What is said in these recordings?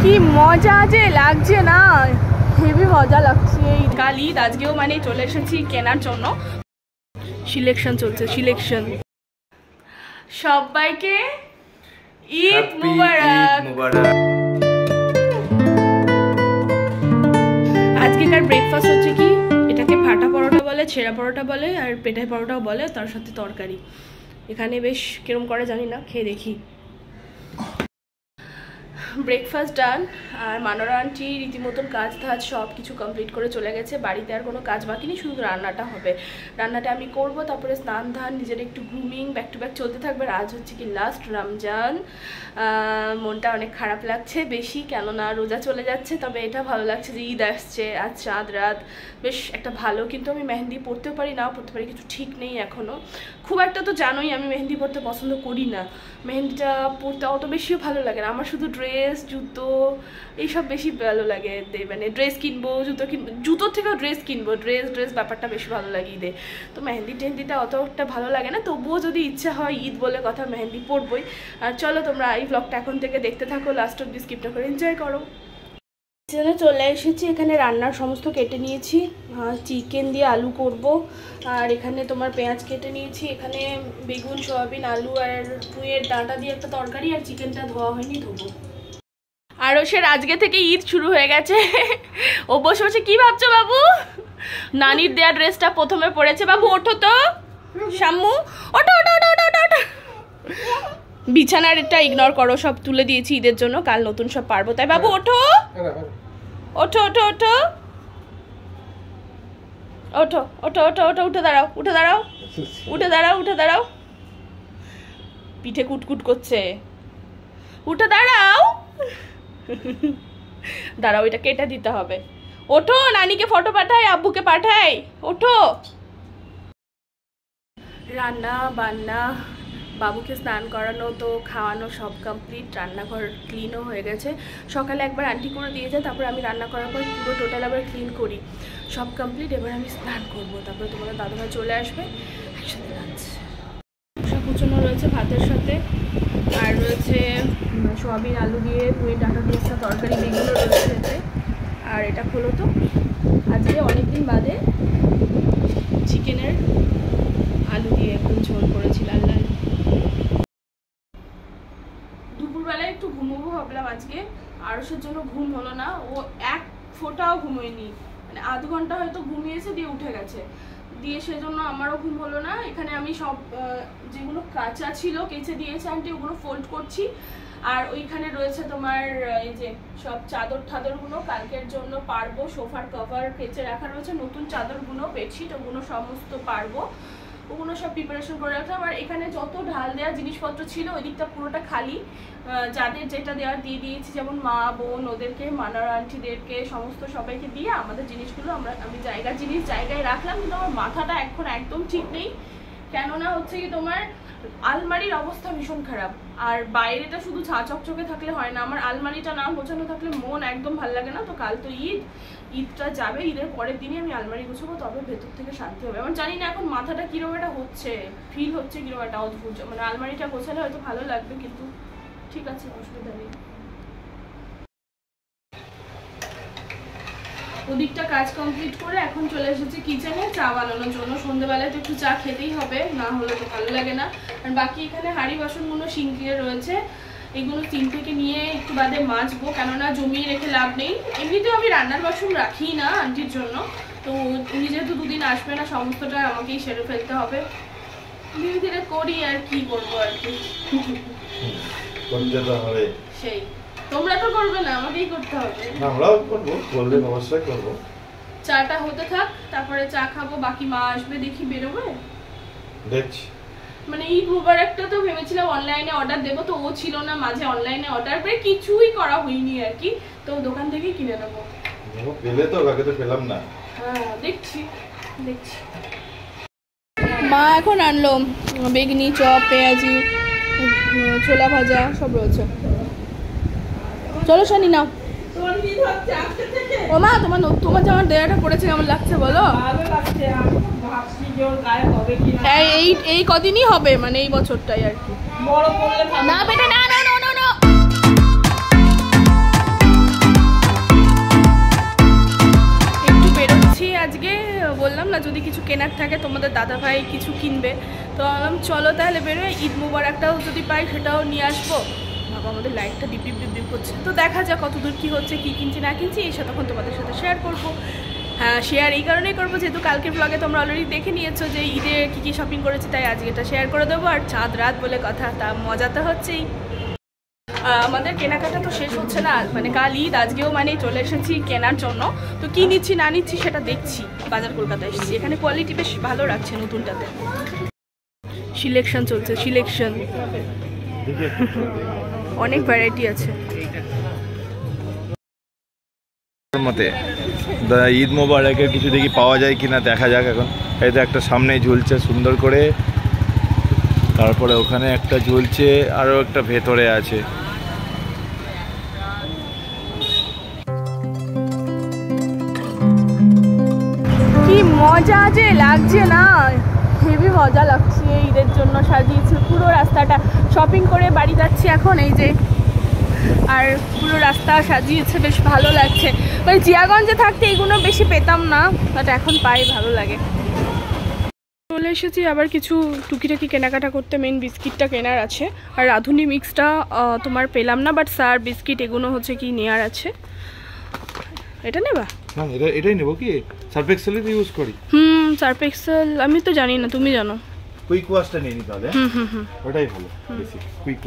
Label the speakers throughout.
Speaker 1: কি মজা যে লাগছে না, হেভি মজা লাগছে। এই কাল ঈদ, আজকেও মানে চলে এসেছি কেনার জন্য। সিলেকশন চলছে, সিলেকশন। সবাইকে ঈদ মুবারক। আজকেকার ব্রেকফাস্ট হচ্ছে কি, এটাকে ফাটা পরোটা বলে, ছেঁড়া পরোটা বলে, আর পেটাই পরোটাও বলে, তার সাথে তরকারি। এখানে বেশ কিরম করে জানি না, খেয়ে দেখি। ব্রেকফাস্ট ডান। আর মানরা আন্টি রীতিমতন কাজ ধাজ সব কিছু কমপ্লিট করে চলে গেছে। বাড়িতে আর কোনো কাজ বাকি নেই, শুধু রান্নাটা হবে। রান্নাটা আমি করব, তারপরে স্নান ধান, নিজের একটু গ্রুমিং, ব্যাক টু ব্যাক চলতে থাকবে। আজ হচ্ছে কি লাস্ট রমজান। মনটা অনেক খারাপ লাগছে বেশি, কেননা রোজা চলে যাচ্ছে। তবে এটা ভালো লাগছে যে ঈদ আসছে, আজ চাঁদ রাত, বেশ একটা ভালো। কিন্তু আমি মেহেন্দি পরতেও পারি, নাও পরতে পারি, কিছু ঠিক নেই এখনও। খুব একটা তো জানোই আমি মেহেন্দি পরতে পছন্দ করি না। মেহেন্দিটা পরতে অত বেশিও ভালো লাগে না আমার, শুধু ড্রেস, জুতো এইসব বেশি ভালো লাগে। মানে ড্রেস কিনবো, জুতো কিনবো, জুতোর থেকেও ড্রেস কিনবো, ড্রেস ব্যাপারটা বেশি ভালো লাগে ঈদে। তো টেহেন্দিটা অতটা ভালো লাগে না, তবুও যদি ইচ্ছা হয় ঈদ বলে কথা, মেহেন্দি পরবই। আর চলো তোমরা এই ব্লগটা এখন থেকে দেখতে থাকো, লাস্ট অব্দি স্কিপটা করে এনজয় করো। কিচেনে চলে এসেছি, এখানে রান্নার সমস্ত কেটে নিয়েছি। চিকেন দিয়ে আলু করব। আর এখানে তোমার পেঁয়াজ কেটে নিয়েছি, এখানে বেগুন, সয়াবিন, আলু আর পুঁইয়ের ডাঁটা দিয়ে একটা তরকারি। আর চিকেনটা ধোয়া হয়নি, ধোবো। আর ওসের আজকে থেকে ঈদ শুরু হয়ে গেছে। ও বসে বসে কি ভাবছো বাবু? নানির দেয়া ড্রেসটা প্রথমে পরেছে। বাবু ওঠো তো, শাম্মু ওঠো ওঠো ওঠো ওঠো ওঠো। বিছানার এটা ইগনোর করো, সব তুলে দিয়েছি ঈদের জন্য, কাল নতুন সব পারবো। তাই বাবু ওঠো ওঠো ওঠো ওঠো ওঠো ওঠো ওঠো ওঠো, উঠে দাঁড়াও, উঠে দাঁড়াও, উঠে দাঁড়াও, উঠে দাঁড়াও। পিঠে কুটকুট করছে, উঠে দাঁড়াও। দাঁড়াও, এটা কেটে দিতে হবে। ওঠো, নানিকে ফটো পাঠাই, আব্বুকে পাঠাই, ওঠো। রান্না বান্না, বাবুকে স্নান করানো, তো খাওয়ানো সব কমপ্লিট। রান্নাঘর ক্লিনও হয়ে গেছে। সকালে একবার আন্টি করে দিয়ে যায়, তারপরে আমি রান্না করার পর পুরো টোটাল আবার ক্লিন করি। সব কমপ্লিট। এবার আমি স্নান করবো, তারপরে তোমাদের দাদুভাই চলে আসবে, একসাথে লাঞ্চ। সব কুচনো রয়েছে ভাতের সাথে, আর রয়েছে সোয়াবিন আলু দিয়ে, পুঁইয়ের ডাঁটা দিয়ে একটা তরকারি, বেগুনও রয়েছে এতে। আর এটা হলো তো আজকে অনেকদিন বাদে চিকেনের আলু দিয়ে একদম ঝোল করেছি, লাল লাল। দুপুরবেলায় একটু ঘুমোবো ভাবলাম আজকে, আরসের জন্য ঘুম হলো না। ও এক ফোঁটাও ঘুমোয়নি, মানে আধ ঘন্টা হয়তো ঘুমিয়েছে, দিয়ে উঠে গেছে, দিয়ে সেজন্য আমারও ঘুম হলো না। এখানে আমি সব যেগুলো কাঁচা ছিল কেচে দিয়েছে আন্টি, ওগুলো ফোল্ড করছি। আর ওইখানে রয়েছে তোমার এই যে সব চাদর ঠাদরগুলো কালকের জন্য পারবো। সোফার কভার কেচে রাখা রয়েছে, নতুন চাদরগুলো, বেডশিট, ওগুলো সমস্ত পারবো, ওগুলো সব প্রিপারেশন করে রাখলাম। আর এখানে যত ঢাল দেওয়া জিনিসপত্র ছিল ওই দিকটা পুরোটা খালি, যাদের যেটা দেওয়ার দিয়ে দিয়েছি, যেমন মা বোন ওদেরকে, মানার আন্টিদেরকে, সমস্ত সবাইকে দিয়ে আমাদের জিনিসগুলো আমি জিনিস জায়গায় রাখলাম। কিন্তু আমার মাথাটা এখন একদম ঠিক নেই, কেননা হচ্ছে কি তোমার আলমারির অবস্থা ভীষণ খারাপ। আর বাইরেটা শুধু ছা চকচকে থাকলে হয় না, আমার আলমারিটা না গোছানো থাকলে মন একদম ভালো লাগে না। তো কাল তো ঈদটা যাবে, ঈদের পরের দিনই আমি আলমারি গুছাবো, তবে ভেতর থেকে শান্তি হবে। আমার জানি না এখন মাথাটা কিরকম একটা হচ্ছে, ফিল হচ্ছে কিরকম একটা অদ্ভুত। মানে আলমারিটা গোছালে হয়তো ভালো লাগবে, কিন্তু ঠিক আছে, অসুবিধা নেই। ওদিকটা কাজ কমপ্লিট করে এখন চলে এসেছি কিচেনে চা বানানোর জন্য। সন্ধ্যেবেলায় তো একটু চা খেতেই হবে, না হলে তো ভালো লাগে না। আর বাকি এখানে হাঁড়ি বাসনগুলো সিঙ্কে রয়েছে, এগুলো সিঙ্ক থেকে নিয়ে একটু বাদে মাজবো, কেননা জমিয়ে রেখে লাভ নেই। এমনিতেও আমি রান্নার বাসন রাখি না আন্টির জন্য, তো উনি যেহেতু দুদিন আসবে না, সমস্তটা আমাকেই সেরে ফেলতে হবে। ধীরে ধীরে করি, আর কি করবো আর কি, সেই। তোমরা তো করবে না, আমাকেই করতে হবে।
Speaker 2: আমরাও করবো, বললে অবশ্যই করবো।
Speaker 1: চাটা হতে থাক, তারপরে চা খাবো। বাকি মা আসবে, দেখি বেরোবে,
Speaker 2: দেখছি।
Speaker 1: মানে ঈদ মুবারকটা তো ভেবেছিলাম অনলাইনে অর্ডার দেবো, তো ও ছিল না মাঝে, অনলাইনে অর্ডার করে কিছুই করা হয়নি আর কি। তো দোকান থেকেই কিনে নেবো।
Speaker 2: পেলে তো, আগে তো পেলাম না।
Speaker 1: হ্যাঁ, দেখছি। মা এখন আনলো বেগনি, চপ, পেঁয়াজি, ছোলা ভাজা সব রয়েছে। চলো শানি নাও। ও মা, তোমার জামার দেয়াটা পড়েছে, কেমন লাগছে বলো? এই কদিনই হবে, মানে এই বছরটাই আর কি। না বেটা, না না না না। কিছু কেনার থাকে, তোমাদের দাদাভাই কিছু কিনবে, তো ভাবলাম চলো তাহলে বেরোয়, ঈদ মুবারকটাও যদি পাই সেটাও নিয়ে আসবো। বাবা আমাদের লাইটটা ডিপ ডিপ ডিপ ডিপ করছে, তো দেখা যাক কতদূর কী হচ্ছে, কী কিনছি না কিনছি, এসে তখন তোমাদের সাথে শেয়ার করবো। হ্যাঁ, শেয়ার এই কারণেই করবো যেহেতু কালকের ব্লগে তোমরা অলরেডি দেখে নিয়েছো যে ঈদে কী কী শপিং করেছি, তাই আজকে এটা শেয়ার করে দেবো। আর চাঁদ রাত বলে কথা, তা মজা তো হচ্ছেই। আমাদের কেনাকাটা তো শেষ হচ্ছে না, মানে কাল ঈদ, আজকেও মানে চলে এসেছি কেনার জন্য। তো কী নিচ্ছি না নিচ্ছি সেটা দেখছি। বাজার কলকাতায় এসেছি, এখানে কোয়ালিটি বেশ ভালো রাখছে নতুনটাতে। সিলেকশন চলছে, সিলেকশন, অনেক ভ্যারাইটি আছে।
Speaker 2: মতে ঈদ মোবারকের কিছু দেখি পাওয়া যায় কিনা, দেখা যাক। এখন এই তো একটা সামনে ঝুলছে সুন্দর করে, তারপরে ওখানে একটা ঝুলছে, আরও একটা ভেতরে আছে।
Speaker 1: কি মজা যে লাগছে না, হেভি মজা লাগছে। ঈদের জন্য সাজিয়েছে পুরো রাস্তাটা, শপিং করে বাড়ি যাচ্ছি এখন, এই যে, আর পুরো রাস্তা সাজিয়েছে, বেশ ভালো লাগছে। মানে জিয়াগঞ্জে থাকতে এইগুলো বেশি পেতাম না, বাট এখন পাই, ভালো লাগে। চলে এসেছি আবার কিছু টুকিটাকি কেনাকাটা করতে, মেন বিস্কিটটা কেনার আছে, আর রাঁধুনি মিক্সটা তোমার পেলাম না, বাট স্যার বিস্কিট এগুলো হচ্ছে কি নেওয়ার আছে। এটা নেবা?
Speaker 2: না, এটাই নেবো। কি সার্ফ এক্সেলই তো ইউজ করি।
Speaker 1: সার্ফ এক্সেল আমি তো জানি না, তুমি জানো।
Speaker 2: কুইক ওয়াশটা নিয়ে নিতে হবে, ওটাই ভালো বেশি। কুইক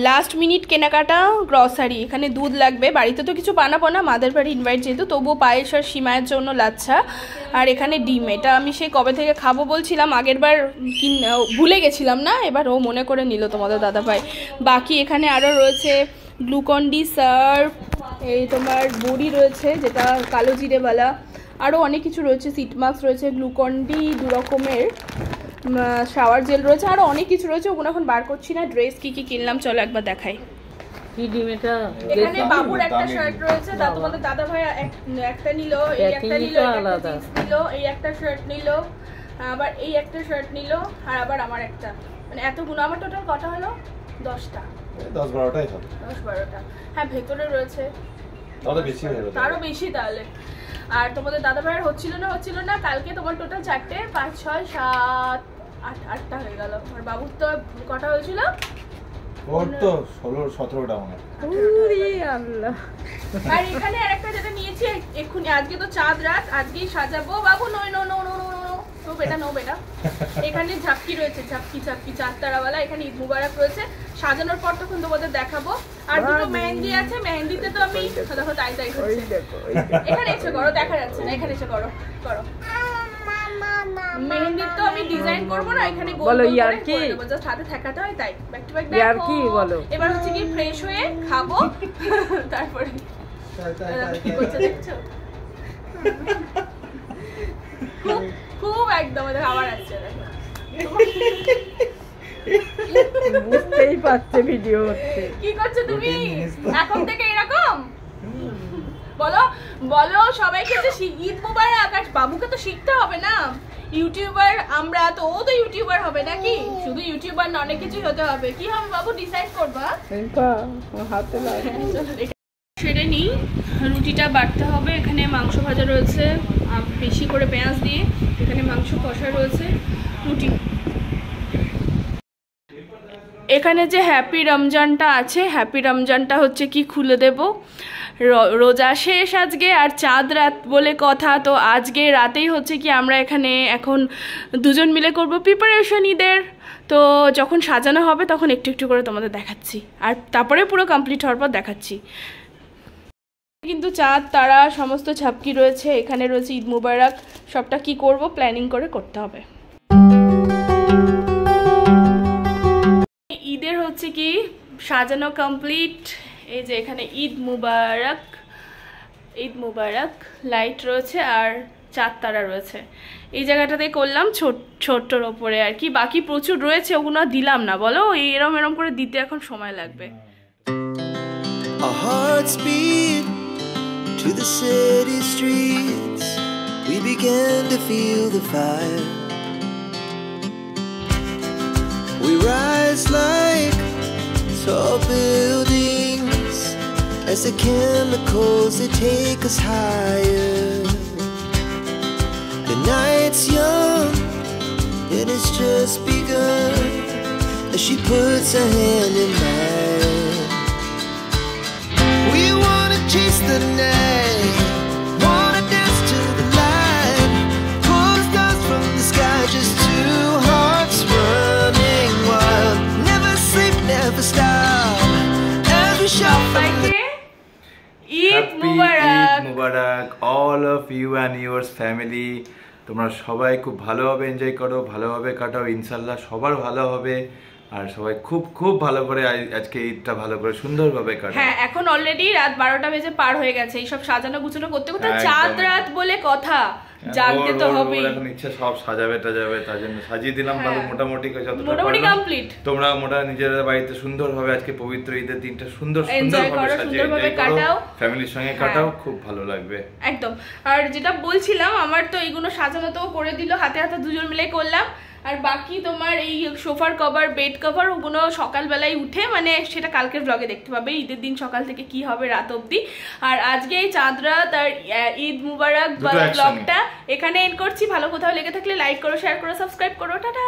Speaker 1: লাস্ট মিনিট কেনাকাটা, গ্রসারি। এখানে দুধ লাগবে, বাড়িতে তো কিছু বানাবো না, মাদের বাড়ি ইনভাইট যেহেতু, তবুও পায়েস আর সিমায়ের জন্য লাচ্ছা, আর এখানে ডিম। এটা আমি সেই কবে থেকে খাবো বলছিলাম, আগের বার ভুলে গেছিলাম না, এবার ও মনে করে নিল তোমাদের দাদাভাই। বাকি এখানে আরও রয়েছে গ্লুকন-ডি সার্ফ, এই তোমার বড়ি রয়েছে যেটা কালো জিরেওয়ালা, আরও অনেক কিছু রয়েছে, সিটমাক্স রয়েছে, গ্লুকন-ডি 2 রকমের, শাওয়ার জেল রয়েছে, আরও অনেক কিছু রয়েছে, ওগুলো এখন বার করছি না। ড্রেস কি কি কিনলাম চলো একবার দেখাই। এখানে বাবুর একটা শার্ট রয়েছে, তোমাদের দাদা ভাই একটা নিল, এই একটা নিল, এই একটা শার্ট নিল, আবার এই একটা শার্ট নিল, আর আবার আমার একটা, মানে এতগুলো। আমার টোটাল কটা হলো? 10টা,
Speaker 2: 10-12টাই হবে।
Speaker 1: 10-12টা, হ্যাঁ। ভেতরে রয়েছে আরো বেশি তাহলে। আর তোমাদের দাদা ভাইয়ের হচ্ছিল না, কালকে তোমার টোটাল 4টে, 5, 6, 7, 8টা হয়ে গেল। আর বাবুর তো কটা হয়েছিল?
Speaker 2: ওর তো 16-17টা মনে হয়।
Speaker 1: আর এখানে আরেকটা যেটা নিয়েছি এক্ষুনি, আজকে তো চাঁদ রাত, আজকেই সাজাবো। বাবু নো বেটা। এখানে ঝাপকি রয়েছে, ঝাপকি 4 তারাওয়ালা। এখানে ঈদ মুবারক রয়েছে, সাজানোর পর তখন তোমাদের দেখাবো। আর দুটো মেহেন্দি আছে, মেহেন্দিতে তো আমি দেখো তাই করছি। এখানে এসে করো, দেখা যাচ্ছে না, এখানে এসে করো। মেহেন্দি তো আমি ডিজাইন করবো না, এখানে বলো ইয়ার কি জাস্ট হাতে ঠেকাতে হয়, তাই ব্যাক টু ব্যাক ইয়ার কি বলো। এবার হচ্ছে কি ফ্রেশ হয়ে খাবো, তারপরে কি করছে দেখছো, খুব একদম খাবার আসছে, বুঝতেই পারছে ভিডিও হচ্ছে। কি করছো তুমি এখন থেকে এরকম? বলো সবাইকে যে ঈদ মুবারক। আর বাবুকে তো শিখতে হবে না, ইউটিউবার আমরা তো, ও তো ইউটিউবার হবে নাকি? শুধু ইউটিউবার না, অনেক কিছুই হতে হবে। কি হবে বাবু ডিসাইড করবা? সেটা নিই, রুটিটা বাটতে হবে। এখানে মাংস ভাজা রয়েছে বেশি করে পেঁয়াজ দিয়ে, এখানে মাংস কষা রয়েছে, রুটি। এখানে যে হ্যাপি রমজানটা আছে, হ্যাপি রমজানটা হচ্ছে কি খুলে দেব। রোজা শেষ আজকে, আর চাঁদ রাত বলে কথা, তো আজকে রাতেই হচ্ছে কি আমরা এখানে এখন দুজন মিলে করব প্রিপারেশন ঈদের। তো যখন সাজানো হবে তখন একটু একটু করে তোমাদের দেখাচ্ছি, আর তারপরে পুরো কমপ্লিট হওয়ার পর দেখাচ্ছি। কিন্তু চাঁদ তারা সমস্ত ঝাপকি রয়েছে, এখানে রয়েছে ঈদ মুবারক, সবটা কি করব প্ল্যানিং করে করতে হবে। ঈদের হচ্ছে কি সাজানো কমপ্লিট। এই যে এখানে ঈদ মুবারক লাইট রয়েছে আর চাঁদ তারা রয়েছে। এই জায়গাটাতে করলাম ছোট্টর ওপরে আর কি, বাকি প্রচুর রয়েছে, ওগুলো দিলাম না। বলো এরম করে দিতে এখন সময় লাগবে।
Speaker 3: Our hearts beat to the city streets. We began to feel the fire. We rise like tall buildings as the chemicals they take us higher. night's young and it's just begun as she puts her hand in mine. We wanna chase the night, wanna dance to the light, pull the stars from the sky, just two hearts running wild. Never sleep, never stop as we shop from the
Speaker 2: Happy Eid Mubarak all of you and yours family. তোমরা সবাই খুব ভালোভাবে enjoy করো, ভালোভাবে কাটাও, ইনশাল্লাহ সবার ভালো হবে। আর সবাই খুব খুব ভালো করে আজকে ঈদটা ভালো করে সুন্দরভাবে কাটাও।
Speaker 1: হ্যাঁ, এখন অলরেডি রাত 12টা বেজে পার হয়ে গেছে। এইসব সাজানো গুছানো করতে করতে চাঁদ রাত বলে কথা, জানতে তো হবেই।
Speaker 2: এখন ইচ্ছা সব সাজাবে টাজাবে, তার জন্য সাজিয়ে দিলাম। ভালো মোটামুটি
Speaker 1: মোটামুটি কমপ্লিট।
Speaker 2: তোমরা নিজেদের বাড়িতে সুন্দরভাবে আজকে পবিত্র ঈদের দিনটা
Speaker 1: সুন্দরভাবে কাটাও,
Speaker 2: ফ্যামিলির সঙ্গে কাটাও, খুব ভালো লাগবে
Speaker 1: একদম। আর যেটা বলছিলাম, আমার তো এইগুলো সাজানো তো করে দিল, হাতে হাতে দুজন মিলে করলাম। আর বাকি তোমার এই সোফার কভার, বেড কভার, ওগুলো সকালবেলায় উঠে, মানে সেটা কালকের ব্লগে দেখতে পাবে, ঈদের দিন সকাল থেকে কি হবে রাত অবধি। আর আজকে এই চাঁদ রাত আর ঈদ মুবারক ব্লগটা এখানে এন্ড করছি। ভালো কোথাও লেগে থাকলে লাইক করো, শেয়ার করো, সাবস্ক্রাইব করো। টাটা।